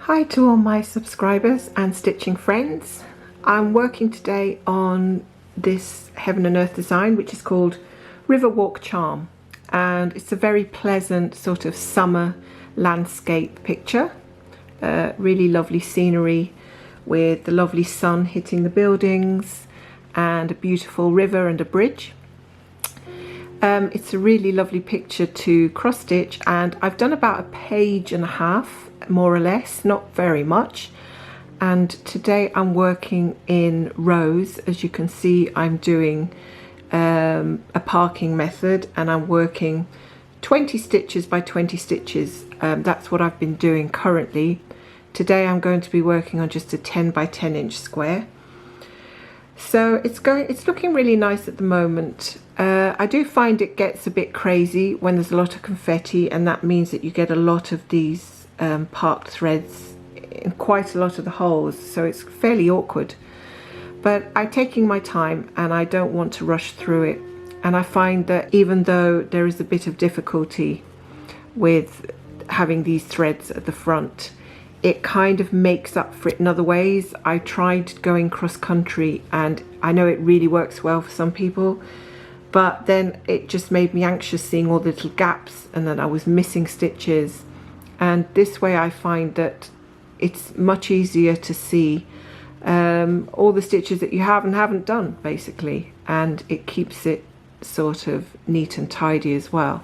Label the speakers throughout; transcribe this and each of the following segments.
Speaker 1: Hi to all my subscribers and stitching friends. I'm working today on this Heaven and Earth design, which is called Riverwalk Charm, and it's a very pleasant sort of summer landscape picture. Really lovely scenery with the lovely sun hitting the buildings and a beautiful river and a bridge. It's a really lovely picture to cross stitch, and I've done about a page and a half, more or less, not very much. And today I'm working in rows. As you can see, I'm doing a parking method, and I'm working 20 stitches by 20 stitches. That's what I've been doing currently. Today I'm going to be working on just a 10 by 10 inch square. So it's looking really nice at the moment. I do find it gets a bit crazy when there's a lot of confetti, and that means that you get a lot of these parked threads in quite a lot of the holes, so it's fairly awkward. But I'm taking my time and I don't want to rush through it, and I find that even though there is a bit of difficulty with having these threads at the front, it kind of makes up for it in other ways. I tried going cross country, and I know it really works well for some people, but then it just made me anxious seeing all the little gaps, and then I was missing stitches. And this way I find that it's much easier to see all the stitches that you have and haven't done, basically, and it keeps it sort of neat and tidy as well.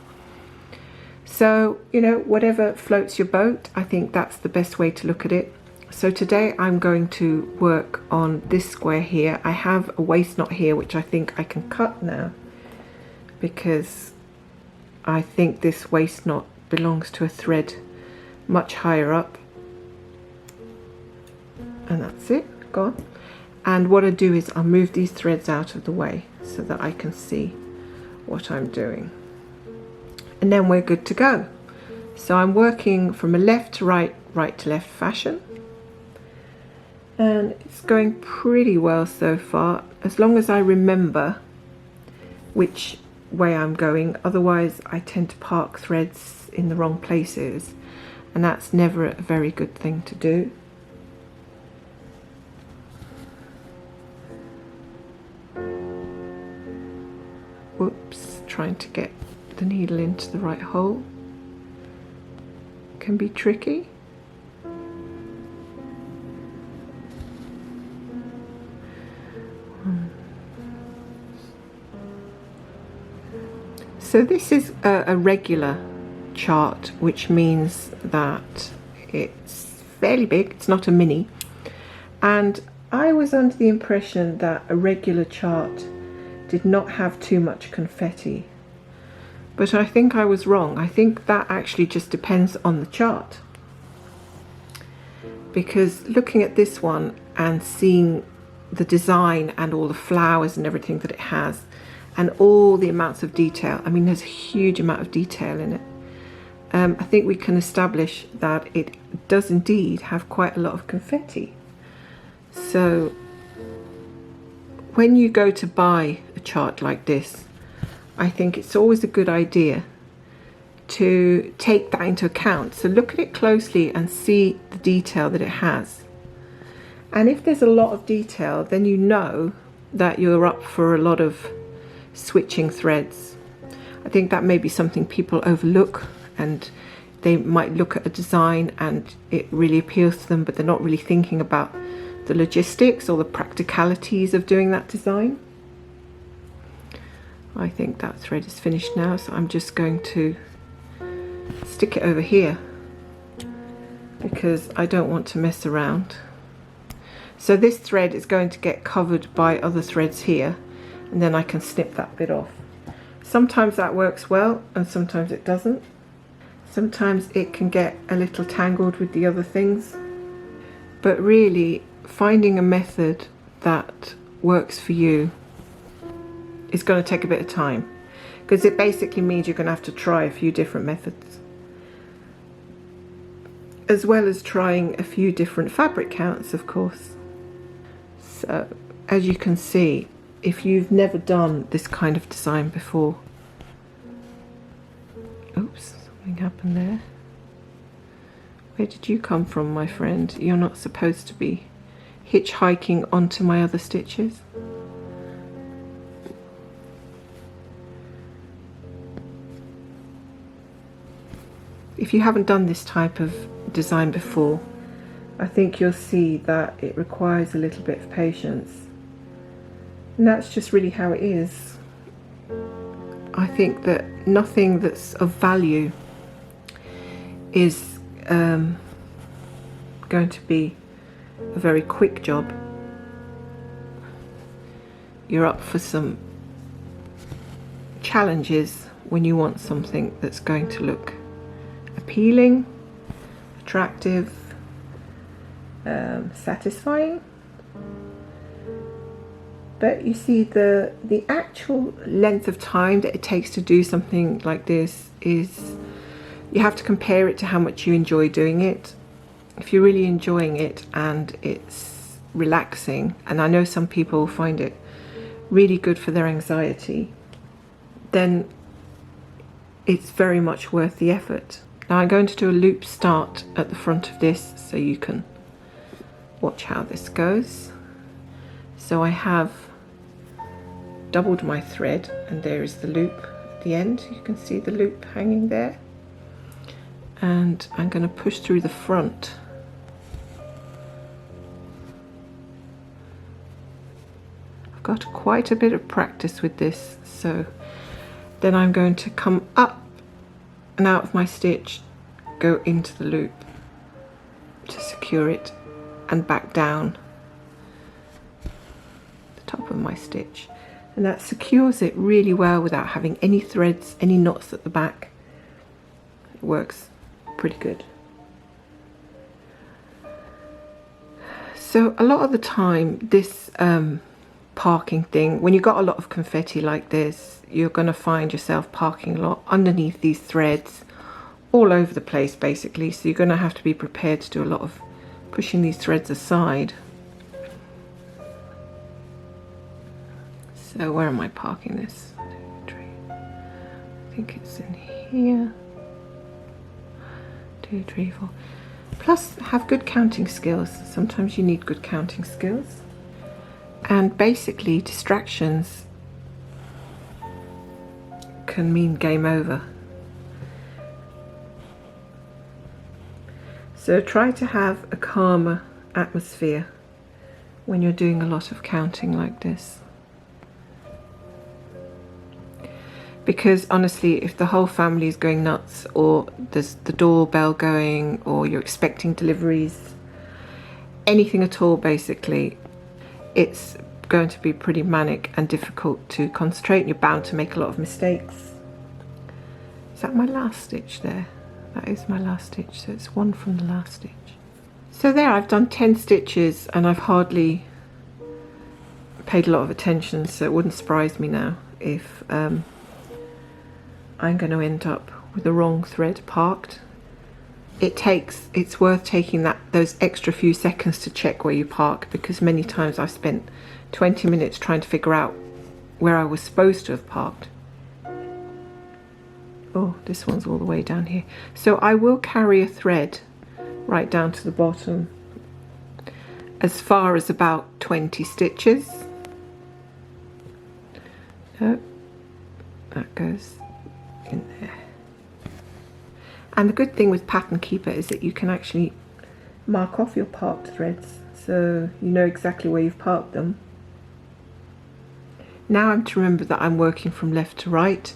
Speaker 1: So, you know, whatever floats your boat, I think that's the best way to look at it. So today I'm going to work on this square here. I have a waist knot here, which I think I can cut now, because I think this waist knot belongs to a thread much higher up. And that's it, gone. And what I do is I'll move these threads out of the way so that I can see what I'm doing. And then we're good to go. So I'm working from a left to right, right to left fashion. And it's going pretty well so far, as long as I remember which way I'm going. Otherwise I tend to park threads in the wrong places, and that's never a very good thing to do. Whoops, trying to get the needle into the right hole can be tricky. So this is a regular chart, which means that it's fairly big, it's not a mini. And I was under the impression that a regular chart did not have too much confetti, but I think I was wrong. I think that actually just depends on the chart, because looking at this one and seeing the design and all the flowers and everything that it has, and all the amounts of detail, I mean, there's a huge amount of detail in it. I think we can establish that it does indeed have quite a lot of confetti. So when you go to buy a chart like this, I think it's always a good idea to take that into account. So look at it closely and see the detail that it has. And if there's a lot of detail, then you know that you're up for a lot of switching threads. I think that may be something people overlook, and they might look at a design and it really appeals to them, but they're not really thinking about the logistics or the practicalities of doing that design. I think that thread is finished now, so I'm just going to stick it over here because I don't want to mess around. So this thread is going to get covered by other threads here, and then I can snip that bit off. Sometimes that works well and sometimes it doesn't. Sometimes it can get a little tangled with the other things, but really finding a method that works for you is going to take a bit of time, because it basically means you're going to have to try a few different methods, as well as trying a few different fabric counts, of course. So as you can see, if you've never done this kind of design before, oops, something happened there. Where did you come from, my friend? You're not supposed to be hitchhiking onto my other stitches. If you haven't done this type of design before, I think you'll see that it requires a little bit of patience. And that's just really how it is. I think that nothing that's of value is going to be a very quick job. You're up for some challenges when you want something that's going to look appealing, attractive, satisfying. But you see, the actual length of time that it takes to do something like this is, you have to compare it to how much you enjoy doing it. If you're really enjoying it and it's relaxing, and I know some people find it really good for their anxiety, then it's very much worth the effort. Now I'm going to do a loop start at the front of this so you can watch how this goes. So I have doubled my thread, and there is the loop at the end. You can see the loop hanging there, and I'm going to push through the front. I've got quite a bit of practice with this, so then I'm going to come up and out of my stitch, go into the loop to secure it, and back down the top of my stitch, and that secures it really well without having any threads, any knots at the back. It works pretty good. So a lot of the time, this parking thing, when you've got a lot of confetti like this, you're going to find yourself parking a lot underneath these threads all over the place basically, so you're going to have to be prepared to do a lot of pushing these threads aside. So where am I parking this? 2, 3. I think it's in here. 2, 3, 4. Plus, have good counting skills. Sometimes you need good counting skills. And basically, distractions can mean game over. So try to have a calmer atmosphere when you're doing a lot of counting like this. Because honestly, if the whole family is going nuts, or there's the doorbell going, or you're expecting deliveries, anything at all basically, it's going to be pretty manic and difficult to concentrate, and you're bound to make a lot of mistakes. Is that my last stitch there? That is my last stitch, so it's one from the last stitch. So there, I've done 10 stitches and I've hardly paid a lot of attention, so it wouldn't surprise me now if I'm going to end up with the wrong thread parked. It's worth taking those extra few seconds to check where you park, because many times I've spent 20 minutes trying to figure out where I was supposed to have parked. Oh, this one's all the way down here. So I will carry a thread right down to the bottom as far as about 20 stitches. No, that goes in there. And the good thing with Pattern Keeper is that you can actually mark off your parked threads, so you know exactly where you've parked them. Now I'm to remember that I'm working from left to right,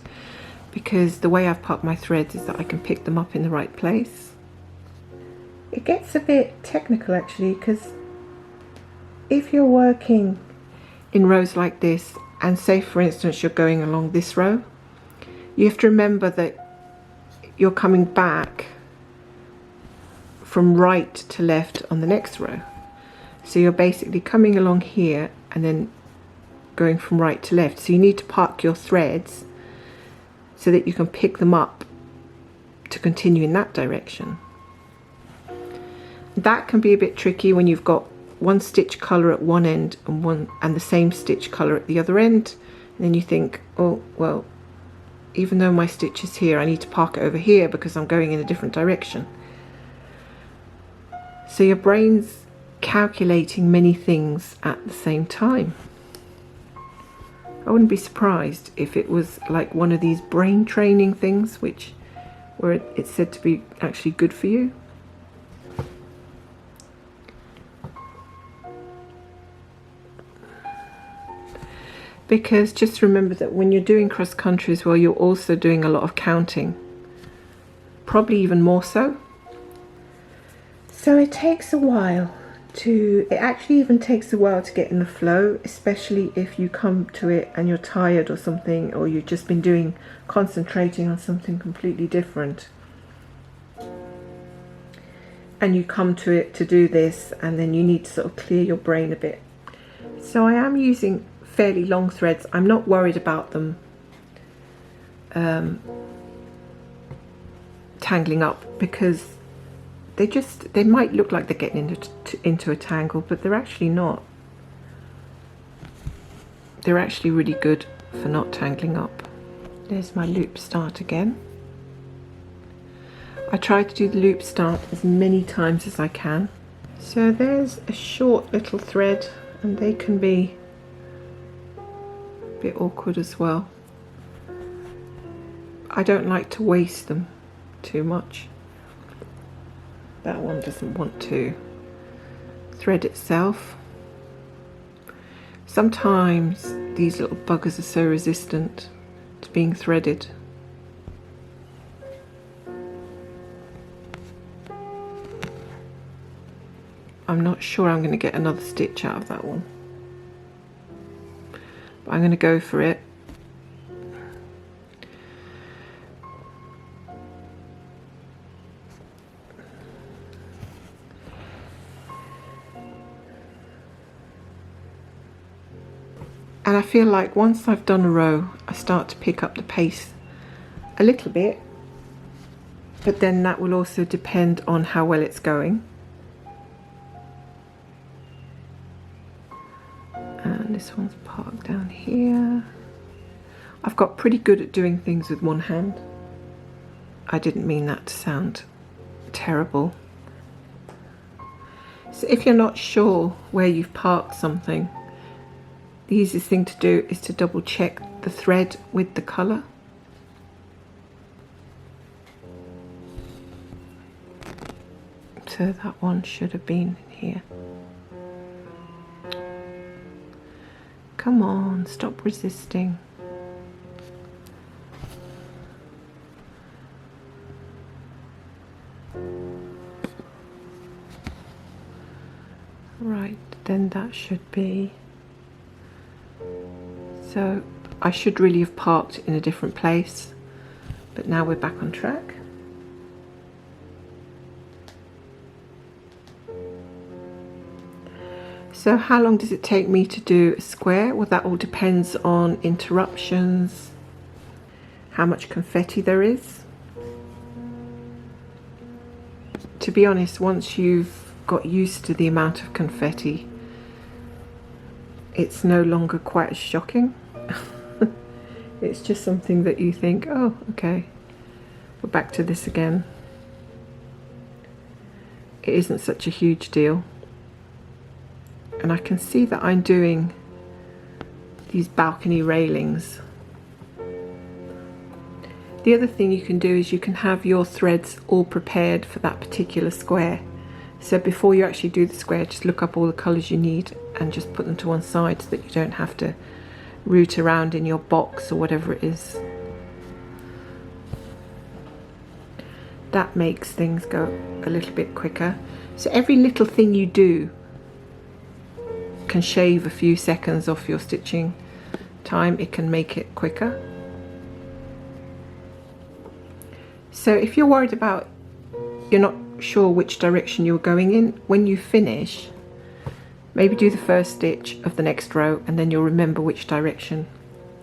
Speaker 1: because the way I've parked my threads is that I can pick them up in the right place. It gets a bit technical actually, because if you're working in rows like this, and say for instance you're going along this row, you have to remember that you're coming back from right to left on the next row. So you're basically coming along here and then going from right to left. So you need to park your threads so that you can pick them up to continue in that direction. That can be a bit tricky when you've got one stitch colour at one end and the same stitch colour at the other end, and then you think, oh well, even though my stitch is here, I need to park it over here because I'm going in a different direction. So your brain's calculating many things at the same time. I wouldn't be surprised if it was like one of these brain training things where it's said to be actually good for you. Because just remember that when you're doing cross country as well, you're also doing a lot of counting, probably even more so. So it takes a while it actually even takes a while to get in the flow, especially if you come to it and you're tired or something, or you've just been concentrating on something completely different. And you come to it to do this, and then you need to sort of clear your brain a bit. So I am using fairly long threads. I'm not worried about them tangling up, because they might look like they're getting into a tangle, but they're actually not. They're actually really good for not tangling up. There's my loop start again. I try to do the loop start as many times as I can. So there's a short little thread, and they can be a bit awkward as well. I don't like to waste them too much. That one doesn't want to thread itself. Sometimes these little buggers are so resistant to being threaded. I'm not sure I'm going to get another stitch out of that one, but I'm going to go for it. And I feel like once I've done a row, I start to pick up the pace a little bit, but then that will also depend on how well it's going. And this one's parked down here. I've got pretty good at doing things with one hand. I didn't mean that to sound terrible. So if you're not sure where you've parked something, the easiest thing to do is to double check the thread with the colour. So that one should have been here. Come on, stop resisting. Right, then that should be. So I should really have parked in a different place, but now we're back on track. So how long does it take me to do a square? Well, that all depends on interruptions, how much confetti there is. To be honest, once you've got used to the amount of confetti, it's no longer quite as shocking. It's just something that you think, oh, okay, we're back to this again. It isn't such a huge deal. And I can see that I'm doing these balcony railings. The other thing you can do is you can have your threads all prepared for that particular square. So before you actually do the square, just look up all the colours you need and just put them to one side so that you don't have to root around in your box or whatever it is. That makes things go a little bit quicker. So every little thing you do can shave a few seconds off your stitching time. It can make it quicker. So if you're worried about, you're not sure which direction you're going in, when you finish, maybe do the first stitch of the next row and then you'll remember which direction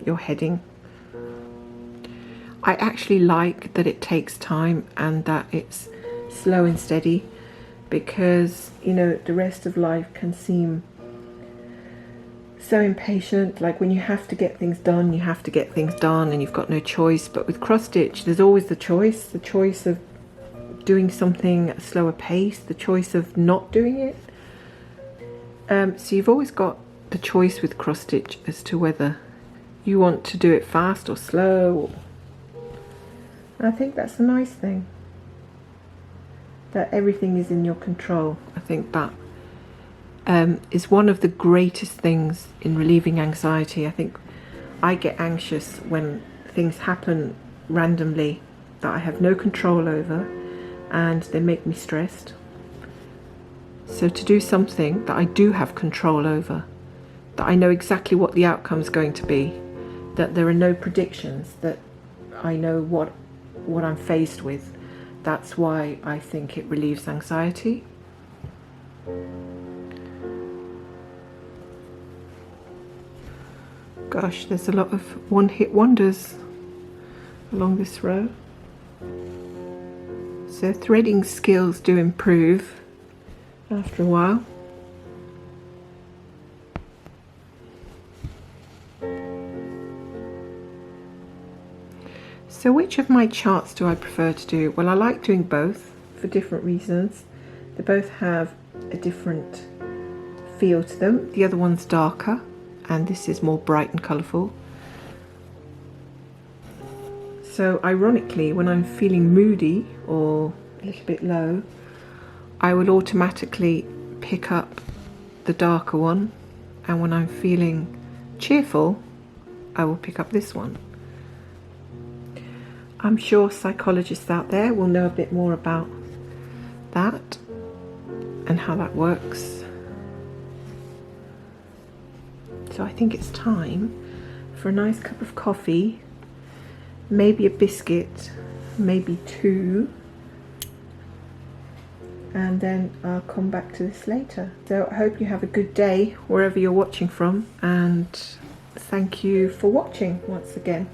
Speaker 1: you're heading. I actually like that it takes time and that it's slow and steady, because, you know, the rest of life can seem so impatient. Like when you have to get things done, you have to get things done and you've got no choice. But with cross stitch, there's always the choice of doing something at a slower pace, the choice of not doing it. So you've always got the choice with cross stitch as to whether you want to do it fast or slow. And I think that's a nice thing, that everything is in your control. I think that is one of the greatest things in relieving anxiety. I think I get anxious when things happen randomly that I have no control over and they make me stressed. So to do something that I do have control over, that I know exactly what the outcome is going to be, that there are no predictions, that I know what I'm faced with, that's why I think it relieves anxiety. Gosh, there's a lot of one-hit wonders along this row. So threading skills do improve after a while. So which of my charts do I prefer to do? Well, I like doing both for different reasons. They both have a different feel to them. The other one's darker and this is more bright and colourful. So ironically, when I'm feeling moody or a little bit low, I will automatically pick up the darker one, and when I'm feeling cheerful, I will pick up this one. I'm sure psychologists out there will know a bit more about that and how that works. So I think it's time for a nice cup of coffee, maybe a biscuit, maybe two, and then I'll come back to this later. So I hope you have a good day wherever you're watching from, and thank you for watching once again.